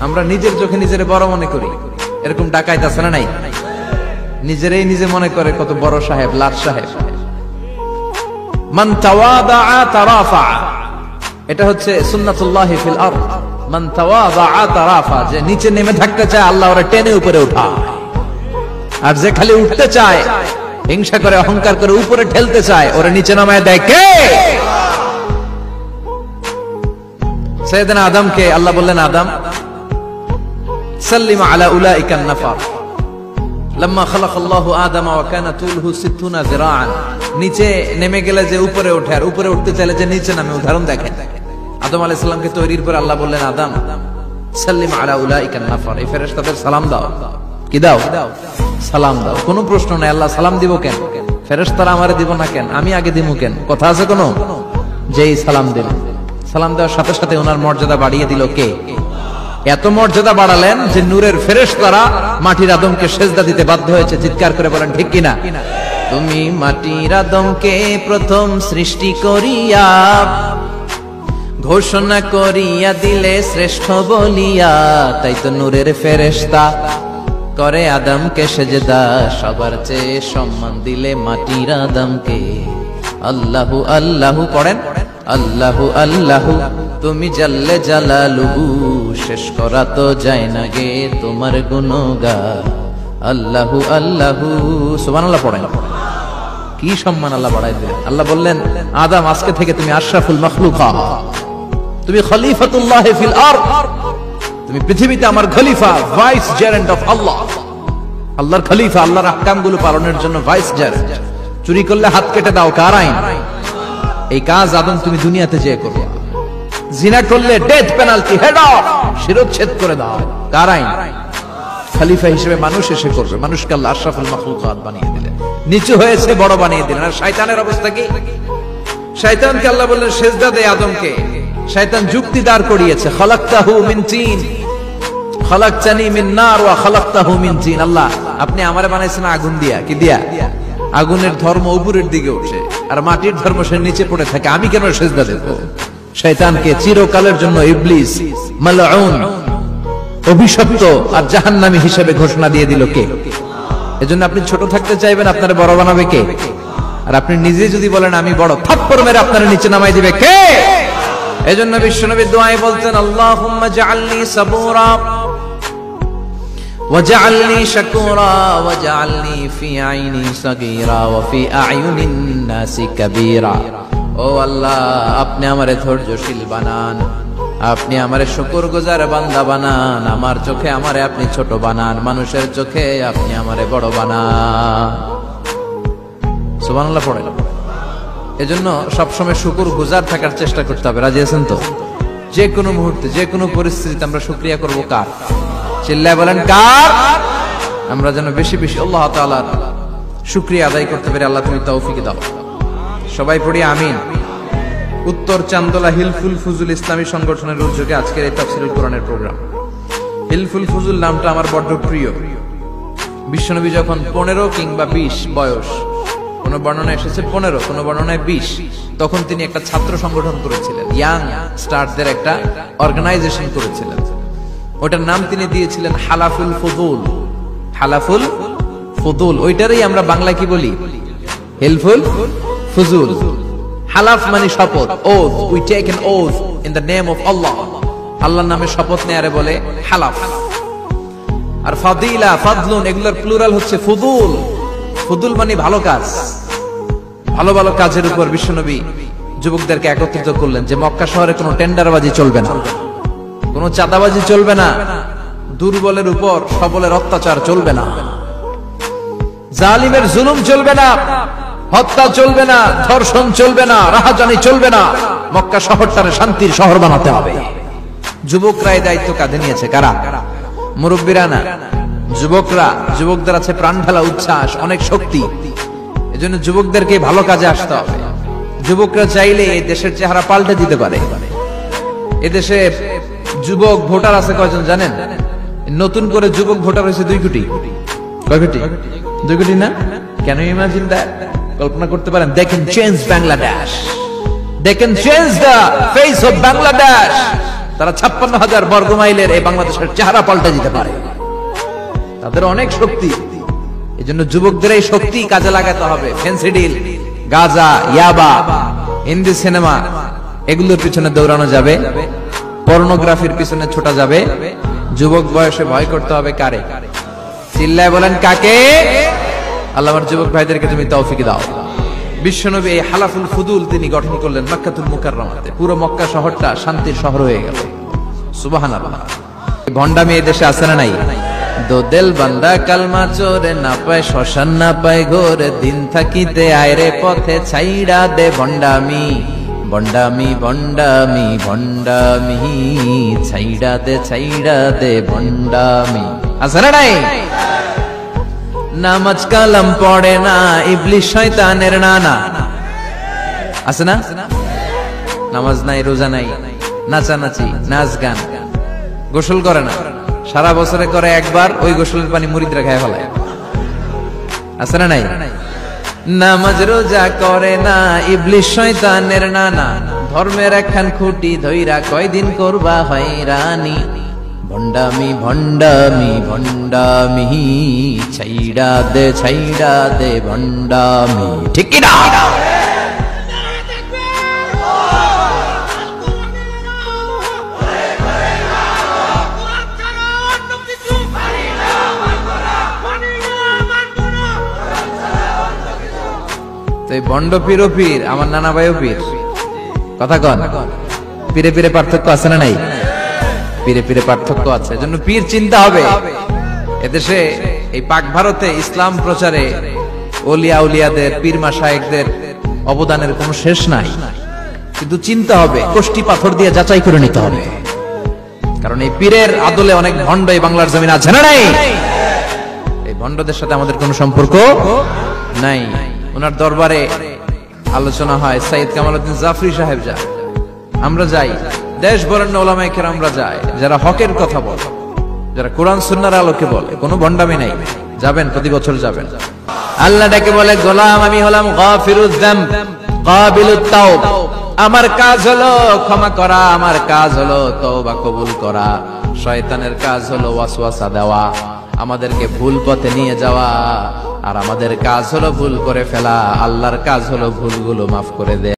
আমরা নিজের চোখে নিজের বড় মনে করি, এরকম ডাকাইত আছে না নাই? নিজেরাই নিজে মনে করে কত বড় সাহেব, লাট সাহেব। মান তাওয়াদাআ তারাফা, এটা হচ্ছে সুন্নাতুল্লাহি ফিল আরদ। মান তাওয়াদাআ তারাফা, যে নিচে নেমে থাকতে চায় আল্লাহ ওরে টেনে উপরে উঠায়, আর যে খালি উঠতে চায়, হিংসা করে অহংকার করে উপরে ঠেলতে চায়, ওরে নিচে নামায় দেয় কে? সাইয়েদনা আদমকে আল্লাহ বললেন, আদম সাল্লিম আলা উলাইকা নাফার লাম্মা খালাকাল্লাহু আদম ওয়া কানা তুলহু 60 যিরাআন। নিচে নেমে গেলে যে উপরে ওঠে, আর উপরে উঠতে চাইলে যে নিচে নামে, উদাহরণ দেখেন। আদম আলাইহিস সালামকে তৈরির পর আল্লাহ বললেন, আদম সাল্লিম আলা উলাইকা নাফার, এই ফেরেশতাদের সালাম দাও। কি দাও? সালাম দাও। কোনো প্রশ্ন নাই, আল্লাহ সালাম দিব কেন? ফেরেশতারা আমারে দিব না কেন? আমি আগে দিব কেন? কথা আছে কোনো? যেই সালাম দিল, সালাম দেওয়ার সাথে সাথে ওনার মর্যাদা বাড়িয়ে দিল কে? এত মর্যাদা বাড়ালেন যে নূরের ফেরেশতারা মাটির আদমকে সেজদা দিতে বাধ্য হয়েছে। চিৎকার করে বলেন ঠিক কিনা? তুমি মাটির আদমকে প্রথম সৃষ্টি করিয়া ঘোষণা করিয়া দিলে শ্রেষ্ঠ বলিয়া, তাই তো নূরের ফেরেশতা করে আদমকে সেজদা। সবার চেয়ে সম্মান দিলে মাটির আদমকে। আল্লাহু আল্লাহু পড়েন, আল্লাহু আল্লাহু তুমি জাল্লে জালালুহু, শেষ করা তো যায় না গে তোমার গুণগান। আল্লাহু আল্লাহু, সুবহানাল্লাহ পড়েন। কি সম্মান আল্লাহ বাড়াই দিলেন। আল্লাহ বললেন, আদম আজকে থেকে তুমি আশরাফুল মাখলুকাত, তুমি খলিফাতুল্লাহ ফিল আরদ, তুমি পৃথিবীতে আমার খলিফা, ভাইস জেরেন্ট অফ আল্লাহ। আল্লাহর খলিফা, আল্লাহর আহকামগুলো পালনের জন্য ভাইস জেরেন্ট। চুরি করলে হাত কেটে দাও, কার আইন? এই কাজ আদম তুমি দুনিয়াতে যেয়ে করবে। জিনা করলে ডেথ পেনাল্টি, হেড অফ, শিরচ্ছেদ করে দাও, কার আইন? খলিফা হিসেবে মানুষ এসে করবে। মানুষকে আল্লাহ আশরাফুল মাখলুকাত বানিয়ে দিলেন, নিচু হয়েছে বড় বানিয়ে দিলেন। আর শয়তানের অবস্থা কি? শয়তানকে আল্লাহ বললেন সেজদা দে আদমকে। শয়তান যুক্তি দাঁড় করিয়েছে, খালাকতাহু মিন তিন খালাকতানি মিন নার ওয়া খালাকতাহু মিন তিন। আল্লাহ আপনি আমারে বানাইছেন আগুন দিয়া। কি দিয়া? আগুনের ধর্ম উপরের দিকে ওঠে, আর মাটির ধর্ম সে নিচে পড়ে থাকে, আমি কেন সেজদা দেব? শয়তানকে চিরকালের জন্য ইবলিস মালউন, অভিশপ্ত আর জাহান্নামী হিসেবে ঘোষণা দিয়ে দিল কে? এজন্য আপনি ছোট থাকতে চাইবেন, আপনারে বড় বানাবে কে? আর আপনি নিজে যদি বলেন আমি বড়, থাপ্পড় মেরে আপনারে নিচে নামাই দিবে কে? এজন্য বিশ্বনবী দোয়ায় বলতেন, আল্লাহুম্মা জাআলনি সাবুরা ওয়াজআলনি শাকুরা ওয়াজআলনি ফি আইনি সাগীরা ওয়া ফি আ'য়ুনিন নাসি কাবীরা। ও আল্লাহ, আপনি আমারে ধৈর্যশীল বানান, আপনি আমারে শুকরগুজার বান্দা বানান, আমার চোখে আমারে আপনি ছোট বানান, মানুষের চোখে আপনি আমারে বড় বানান। সুবহানাল্লাহ পড়েন। এজন্য সবসময় শুকরগুজার থাকার চেষ্টা করতে হবে। রাজি আছেন তো? যে কোনো মুহূর্তে, যে কোনো পরিস্থিতিতে আমরা শুকরিয়া করব কার? চিল্লায় বলেন কার? আমরা যেন বেশি বেশি আল্লাহ তাআলার শুকরিয়া আদায় করতে পারি। আল্লাহ তুমি তৌফিক দাও। সবাই পড়ি আমিন। উত্তর চান্দোলা হিলফুল ফুজুল ইসলামী সংগঠনের উদ্যোগে আজকের এই তাফসীরুল কোরআনের প্রোগ্রাম। হিলফুল ফুজুল নামটা আমার বড্ড প্রিয়। বিশ্বনবী যখন 15 কিংবা 20 বয়স, কোন বর্ণনায় এসেছে 15, কোন বর্ণনায় 20, তখন তিনি একটা ছাত্র সংগঠন করেছিলেন, ইয়াং স্টারদের একটা অর্গানাইজেশন করেছিলেন। ওটার নাম তিনি দিয়েছিলেন হালাফুল ফুজুল। হালাফুল ফুজুল, ওইটারই আমরা বাংলা কি বলি? হিলফুল ফুজুল। হালাফ মানে শপথ, oath, we take an oath in the name of Allah. আল্লাহর নামে শপথ নেয়ারে বলে হালাফ। আর ফাদিলা, ফাদলুন, এগুলোর প্লুরাল হচ্ছে ফুদুল। ফুদুল মানে ভালো কাজ। ভালো ভালো কাজের উপর বিশ্বনবী যুবকদেরকে একত্রিত করলেন যে মক্কা শহরে কোনো টেন্ডারবাজি চলবে না, কোনো চাঁদাবাজি চলবে না, দুর্বলের উপর সবলের অত্যাচার চলবে না, জালিমের জুলুম চলবে না, হত্যা চলবে না, ধর্ষণ চলবে না, রাহাজানি চলবে না। মক্কা শহরটারে শান্তির শহর বানাতে হবে। যুবকরা এই দায়িত্ব কাঁধে নিয়েছে। কারা? মুরব্বীরা না, যুবকরা। যুবকদের আছে প্রাণ ঢালা উচ্ছ্বাস, অনেক শক্তি। এজন্য যুবকদেরকে ভালো কাজে আসতে হবে। যুবকরা চাইলে এই দেশের চেহারা পাল্টে দিতে পারে। এদেশে যুবক ভোটার আছে কয়জন জানেন? নতুন করে যুবক ভোটার হয়েছে 2 কোটি। কয় কোটি? 2 কোটি না? Can you imagine that? কল্পনা করতে পারেন? They can change Bangladesh. They can change the face of Bangladesh. তারা 56,000 বর্গ মাইলের এই বাংলাদেশের চেহারা পাল্টে দিতে পারে। তাদের অনেক শক্তি। এই জন্য যুবকদের এই শক্তি কাজে লাগাতে হবে। ফেন্সিডিল, গাঁজা, ইয়াবা, হিন্দি সিনেমা এগুলোর পিছনে দৌড়ানো যাবে, পর্নোগ্রাফির পিছনে ছোটা যাবে। যুবক বয়সে ভয় করতে হবে কারে? চিল্লায় বলেন কাকে? আল্লাহ আমার যুবক ভাইদেরকে তুমি তৌফিক দাও। বিশ্বনবী এই হালাফুল ফুদুল তিনি গঠন করলেন মক্কাতুল মুকাররমাতে। পুরো মক্কা শহরটা শান্তির শহর হয়ে গেল। সুবহানাল্লাহ। ভণ্ডামি এই দেশে আছে না নাই? দো দিল বান্দা কালমা চোরে, না পায় শ্মশান না পায় ঘোরে, দিন থাকিতে আয়রে পথে ছাইড়া দে ভণ্ডামি, ভণ্ডামি ভণ্ডামি ভণ্ডামি, ছাইড়া দে ভণ্ডামি। আছে না নাই? নামাজ কালাম পড়ে না, ইবলিশ শয়তানের নানা। আছে না? নামাজ নাই, রোজা নাই, নাচানাচি, নাচ গান, গোসল করে না, সারা বছরে করে একবার, ওই গোসলের পানি মুরিদরা খায় ফেলায়। আছে না নাই? নামাজ রোজা করে না, ইবলিশ শয়তানের নানা, ধর্মের একখান খুঁটি ধইরা কয়দিন করবা হয়রানি, ভণ্ডামি ভণ্ডামি ভণ্ডামি, ছাইড়া দে ভণ্ডামি। ঠিক কি না? ভণ্ড পীর ও পীর, আমার নানা ভাইও পীর। কথা কন, পীরে পীরে পার্থক্য আছে না নাই? পীরে পীরে পার্থক্য আছে। এজন্য পীর চিন্তা হবে। এদেশে এই পাক ভারতে ইসলাম প্রচারে ওলিয়া উলিয়াদের, পীর মাশায়েখদের অবদানের কোনো শেষ নাই। কিন্তু চিন্তা হবে, কোষ্টি পাথর দিয়ে যাচাই করে নিতে হবে। কারণ এই পীরের আদলে অনেক ভণ্ড এই বাংলার জমিন আছে না নাই? এই ভণ্ডদের সাথে আমাদের কোনো সম্পর্ক নাই। ওনার দরবারে আলোচনা হয়, সাইয়্যিদ কামালউদ্দিন জাফরি সাহেব যায়, আমরা যাই, দেশ বরেণ্য ওলামায়ে কেরামরা যায়, যারা হকের কথা বলে, যারা কোরআন সুন্নাহর আলোকে বলে, কোনো ভণ্ডামি নাই। যাবেন, প্রতি বছর যাবেন। আল্লাহ ডাকে বলে, গোলাম আমি হলাম গাফিরুয যামব কাবিলুত তাওব। আমার কাজ হলো ক্ষমা করা, আমার কাজ হলো তওবা কবুল করা। শয়তানের কাজ হলো ওয়াসওয়াসা দেওয়া, আমাদেরকে ভুল পথে নিয়ে যাওয়া। আর আমাদের কাজ হলো ভুল করে ফেলা, আল্লাহর কাজ হলো ভুলগুলো মাফ করে দেয়া।